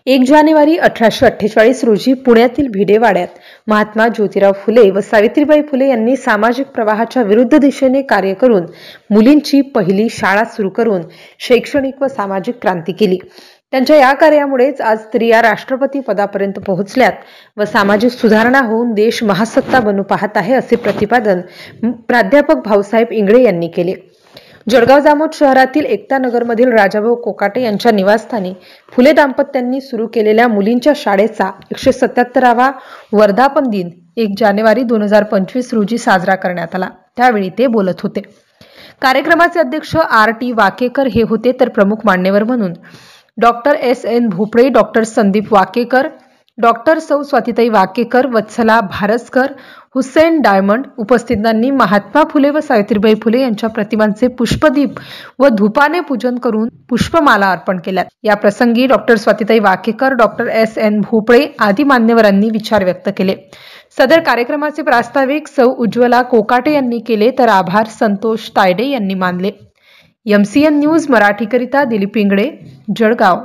1 जानेवारी 1848 रोजी पुण्यातील भिडेवाड्यात महात्मा ज्योतिराव फुले व सावित्रीबाई फुले यांनी सामाजिक प्रवाहाच्या विरुद्ध दिशेने कार्य करून मुलींची पहिली शाळा सुरू करून शैक्षणिक व सामाजिक क्रांती केली। त्यांच्या या कार्यामुळेच आज स्त्रिया राष्ट्रपती पदापर्यंत पोहोचल्यात व सामाजिक सुधारणा होऊन देश महासत्ता बनू पाहत आहे, असे प्रतिपादन प्राध्यापक भाऊसाहेब इंगळे यांनी केले। जळगाव जामोद शहरातील एकता नगरमधील राजाभाऊ कोकाटे यांच्या निवासस्थानी फुले दाम्पत्यांनी सुरू केलेल्या मुलींच्या शाळेचा 177वा वर्धापन दिन 1 जानेवारी 2025 रोजी साजरा करण्यात आला। त्यावेळी ते बोलत होते। कार्यक्रमाचे अध्यक्ष RT वाकेकर हे होते, तर प्रमुख मान्यवर म्हणून डॉक्टर SN भोपळे, डॉक्टर संदीप वाकेकर, डॉक्टर सौ स्वातीताई वाकेकर, वत्सला भारसकर, हुसेन डायमंड उपस्थितांनी महात्मा फुले व सावित्रीबाई फुले यांच्या प्रतिमांचे पुष्पदीप व धूपाने पूजन करून पुष्पमाला अर्पण केल्या। या प्रसंगी डॉक्टर स्वातीताई वाकेकर, डॉक्टर SN भोपळे आदी मान्यवरांनी विचार व्यक्त केले। सदर कार्यक्रमाचे प्रास्ताविक सौ उज्ज्वला कोकाटे यांनी केले, तर आभार संतोष तायडे यांनी मानले। MCN न्यूज मराठीकरिता दिलीप इंगळे, जळगाव।